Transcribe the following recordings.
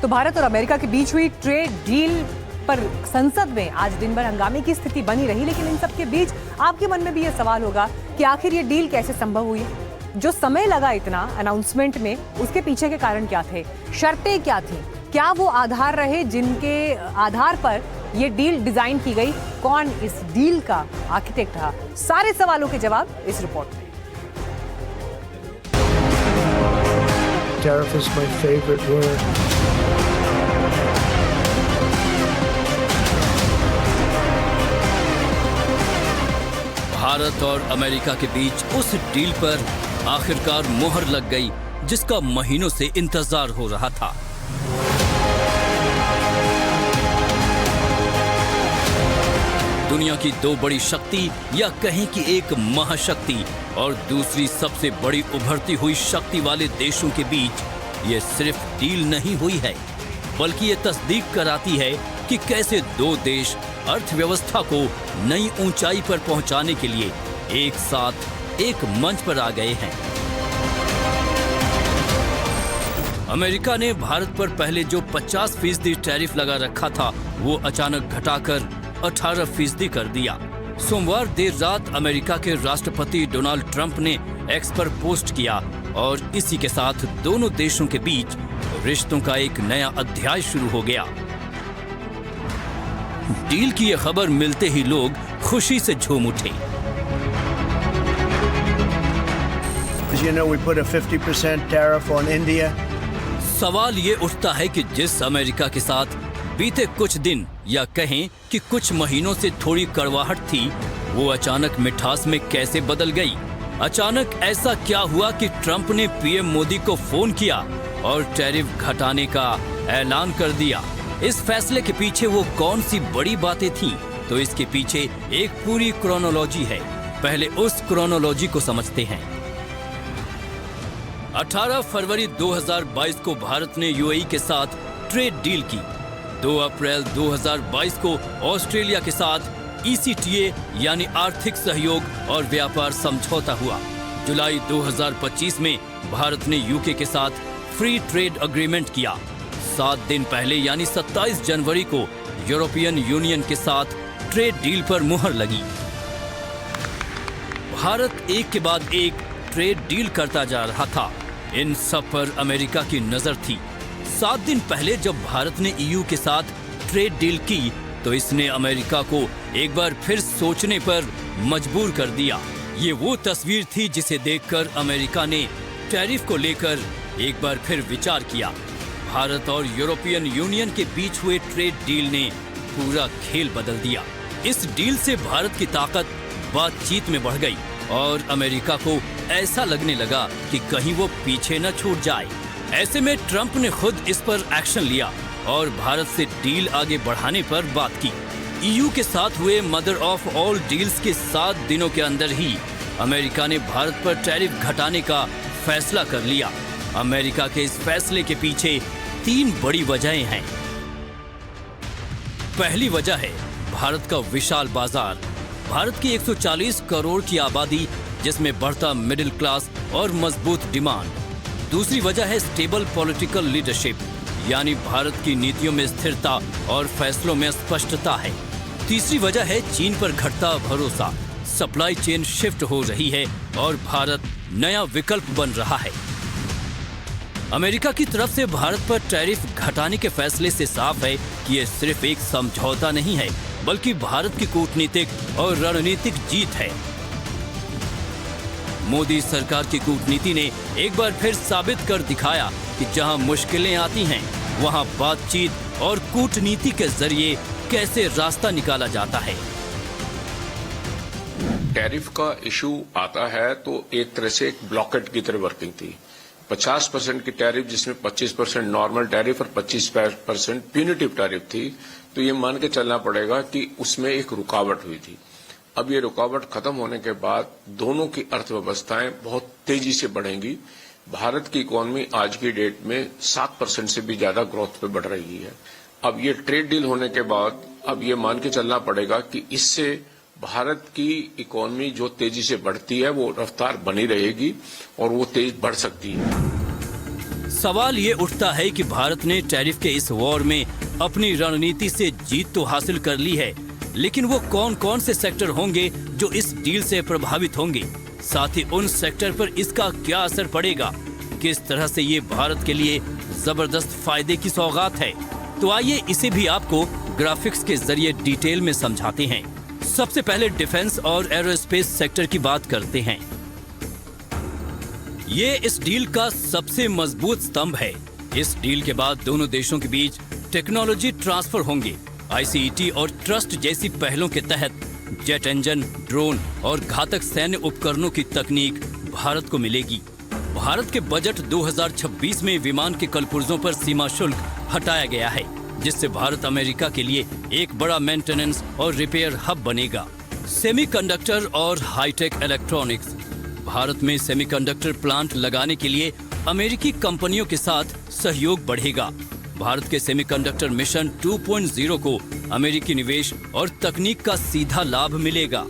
तो भारत और अमेरिका के बीच हुई ट्रेड डील पर संसद में आज दिन भर हंगामे की स्थिति बनी रही, लेकिन इन सब के बीच आपके मन में भी यह सवाल होगा कि आखिर ये डील कैसे संभव हुई? जो समय लगा इतना अनाउंसमेंट में, उसके पीछे के कारण क्या थे? शर्तें क्या थी? क्या वो आधार रहे जिनके आधार पर ये डील डिजाइन की गई? कौन इस डील का आर्किटेक्ट रहा? सारे सवालों के जवाब इस रिपोर्ट में। Tariff is my favorite word. Bharat और अमेरिका के बीच उस डील पर आखिरकार मोहर लग गई जिसका महीनों से इंतजार हो रहा था। दुनिया की दो बड़ी शक्ति या कहें कि एक महाशक्ति और दूसरी सबसे बड़ी उभरती हुई शक्ति वाले देशों के बीच ये सिर्फ डील नहीं हुई है, बल्कि ये तस्दीक कराती है कि कैसे दो देश अर्थव्यवस्था को नई ऊंचाई पर पहुंचाने के लिए एक साथ एक मंच पर आ गए हैं। अमेरिका ने भारत पर पहले जो 50% टैरिफ लगा रखा था वो अचानक घटाकर 18% कर दिया। सोमवार देर रात अमेरिका के राष्ट्रपति डोनाल्ड ट्रंप ने एक्स पर पोस्ट किया और इसी के साथ दोनों देशों के बीच रिश्तों का एक नया अध्याय शुरू हो गया। डील की यह खबर मिलते ही लोग खुशी से झूम उठे। You know, we put a 50% tariff on India. सवाल ये उठता है कि जिस अमेरिका के साथ बीते कुछ दिन या कहें कि कुछ महीनों से थोड़ी कड़वाहट थी, वो अचानक मिठास में कैसे बदल गई? अचानक ऐसा क्या हुआ कि ट्रंप ने पीएम मोदी को फोन किया और टैरिफ घटाने का ऐलान कर दिया? इस फैसले के पीछे वो कौन सी बड़ी बातें थीं? तो इसके पीछे एक पूरी क्रोनोलॉजी है। पहले उस क्रोनोलॉजी को समझते हैं। 18 फरवरी 2022 को भारत ने यूएई के साथ ट्रेड डील की। 2 अप्रैल 2022 को ऑस्ट्रेलिया के साथ ECTA यानी आर्थिक सहयोग और व्यापार समझौता हुआ। जुलाई 2025 में भारत ने यूके के साथ फ्री ट्रेड एग्रीमेंट किया। 7 दिन पहले यानी 27 जनवरी को यूरोपियन यूनियन के साथ ट्रेड डील पर मुहर लगी। भारत एक के बाद एक ट्रेड डील करता जा रहा था। इन सब पर अमेरिका की नजर थी। 7 दिन पहले जब भारत ने EU के साथ ट्रेड डील की तो इसने अमेरिका को एक बार फिर सोचने पर मजबूर कर दिया। ये वो तस्वीर थी जिसे देखकर अमेरिका ने टैरिफ को लेकर एक बार फिर विचार किया। भारत और यूरोपियन यूनियन के बीच हुए ट्रेड डील ने पूरा खेल बदल दिया। इस डील से भारत की ताकत बातचीत में बढ़ गई और अमेरिका को ऐसा लगने लगा कि कहीं वो पीछे न छूट जाए। ऐसे में ट्रंप ने खुद इस पर एक्शन लिया और भारत से डील आगे बढ़ाने पर बात की। EU के साथ हुए मदर ऑफ ऑल डील्स के 7 दिनों के अंदर ही अमेरिका ने भारत पर टैरिफ घटाने का फैसला कर लिया। अमेरिका के इस फैसले के पीछे 3 बड़ी वजहें हैं। पहली वजह है भारत का विशाल बाजार। भारत की 140 करोड़ की आबादी, जिसमें बढ़ता मिडिल क्लास और मजबूत डिमांड। दूसरी वजह है स्टेबल पॉलिटिकल लीडरशिप, यानी भारत की नीतियों में स्थिरता और फैसलों में स्पष्टता है। तीसरी वजह है चीन पर घटता भरोसा। सप्लाई चेन शिफ्ट हो रही है और भारत नया विकल्प बन रहा है। अमेरिका की तरफ से भारत पर टैरिफ घटाने के फैसले से साफ है कि ये सिर्फ एक समझौता नहीं है, बल्कि भारत की कूटनीतिक और रणनीतिक जीत है। मोदी सरकार की कूटनीति ने एक बार फिर साबित कर दिखाया कि जहां मुश्किलें आती हैं, वहां बातचीत और कूटनीति के जरिए कैसे रास्ता निकाला जाता है। टैरिफ का इशू आता है तो एक तरह से एक ब्लॉकेट की तरह वर्किंग थी। 50% की टैरिफ, जिसमें 25% नॉर्मल टैरिफ और 25% प्यूनिटिव टैरिफ थी, तो ये मान के चलना पड़ेगा कि उसमें एक रुकावट हुई थी। अब ये रुकावट खत्म होने के बाद दोनों की अर्थव्यवस्थाएं बहुत तेजी से बढ़ेंगी। भारत की इकोनॉमी आज की डेट में 7% से भी ज्यादा ग्रोथ पे बढ़ रही है। अब ये ट्रेड डील होने के बाद अब ये मान के चलना पड़ेगा कि इससे भारत की इकोनॉमी जो तेजी से बढ़ती है वो रफ्तार बनी रहेगी और वो तेज बढ़ सकती है। सवाल ये उठता है कि भारत ने टैरिफ के इस वॉर में अपनी रणनीति से जीत तो हासिल कर ली है, लेकिन वो कौन कौन से सेक्टर होंगे जो इस डील से प्रभावित होंगे, साथ ही उन सेक्टर पर इसका क्या असर पड़ेगा, किस तरह से ये भारत के लिए जबरदस्त फायदे की सौगात है। तो आइए इसे भी आपको ग्राफिक्स के जरिए डिटेल में समझाते हैं। सबसे पहले डिफेंस और एरोस्पेस सेक्टर की बात करते हैं। ये इस डील का सबसे मजबूत स्तंभ है। इस डील के बाद दोनों देशों के बीच टेक्नोलॉजी ट्रांसफर होंगे। आईसीईटी और ट्रस्ट जैसी पहलों के तहत जेट इंजन, ड्रोन और घातक सैन्य उपकरणों की तकनीक भारत को मिलेगी। भारत के बजट 2026 में विमान के कलपुर्जों पर सीमा शुल्क हटाया गया है, जिससे भारत अमेरिका के लिए एक बड़ा मेंटेनेंस और रिपेयर हब बनेगा। सेमीकंडक्टर और हाईटेक इलेक्ट्रॉनिक्स। भारत में सेमीकंडक्टर प्लांट लगाने के लिए अमेरिकी कंपनियों के साथ सहयोग बढ़ेगा। भारत के सेमीकंडक्टर मिशन 2.0 को अमेरिकी निवेश और तकनीक का सीधा लाभ मिलेगा।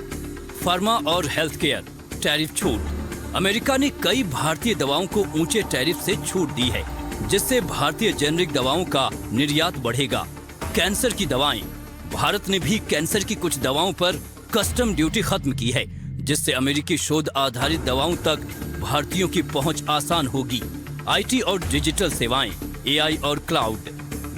फार्मा और हेल्थ केयर टैरिफ छूट। अमेरिका ने कई भारतीय दवाओं को ऊंचे टैरिफ से छूट दी है, जिससे भारतीय जेनरिक दवाओं का निर्यात बढ़ेगा। कैंसर की दवाएं। भारत ने भी कैंसर की कुछ दवाओं पर कस्टम ड्यूटी खत्म की है, जिससे अमेरिकी शोध आधारित दवाओं तक भारतीयों की पहुंच आसान होगी। आईटी और डिजिटल सेवाएं, एआई और क्लाउड।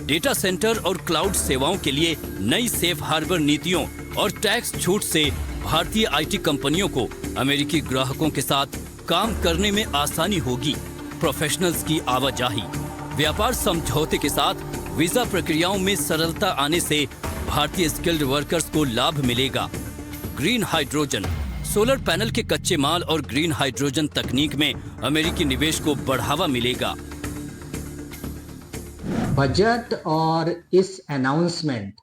डेटा सेंटर और क्लाउड सेवाओं के लिए नई सेफ हार्बर नीतियों और टैक्स छूट से भारतीय आईटी कंपनियों को अमेरिकी ग्राहकों के साथ काम करने में आसानी होगी। प्रोफेशनल्स की आवाजाही। व्यापार समझौते के साथ वीजा प्रक्रियाओं में सरलता आने से भारतीय स्किल्ड वर्कर्स को लाभ मिलेगा। Green hydrogen. सोलर पैनल के कच्चे माल और ग्रीन हाइड्रोजन तकनीक में अमेरिकी निवेश को बढ़ावा मिलेगा। बजट और इस अनाउंसमेंट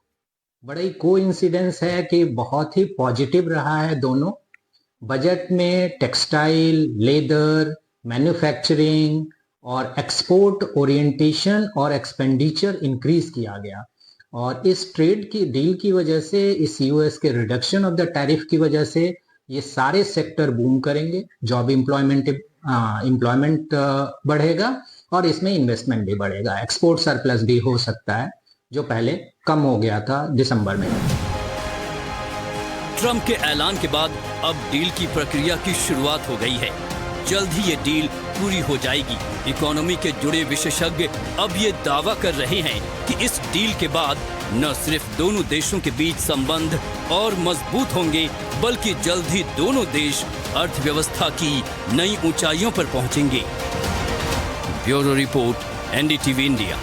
बड़ा ही कोइंसिडेंस है कि बहुत ही पॉजिटिव रहा है दोनों। बजट में टेक्सटाइल, लेदर, मैन्युफैक्चरिंग और एक्सपोर्ट ओरिएंटेशन और एक्सपेंडिचर इंक्रीज किया गया, और इस ट्रेड की डील की वजह से, इस यूएस के रिडक्शन ऑफ द टैरिफ की वजह से ये सारे सेक्टर बूम करेंगे। जॉब एम्प्लॉयमेंट बढ़ेगा और इसमें इन्वेस्टमेंट भी बढ़ेगा। एक्सपोर्ट सरप्लस भी हो सकता है, जो पहले कम हो गया था दिसंबर में। ट्रंप के ऐलान के बाद अब डील की प्रक्रिया की शुरुआत हो गई है। जल्द ही ये डील पूरी हो जाएगी। इकोनॉमी के जुड़े विशेषज्ञ अब ये दावा कर रहे हैं कि इस डील के बाद न सिर्फ दोनों देशों के बीच संबंध और मजबूत होंगे, बल्कि जल्द ही दोनों देश अर्थव्यवस्था की नई ऊंचाइयों पर पहुंचेंगे। Bureau report, NDTV India.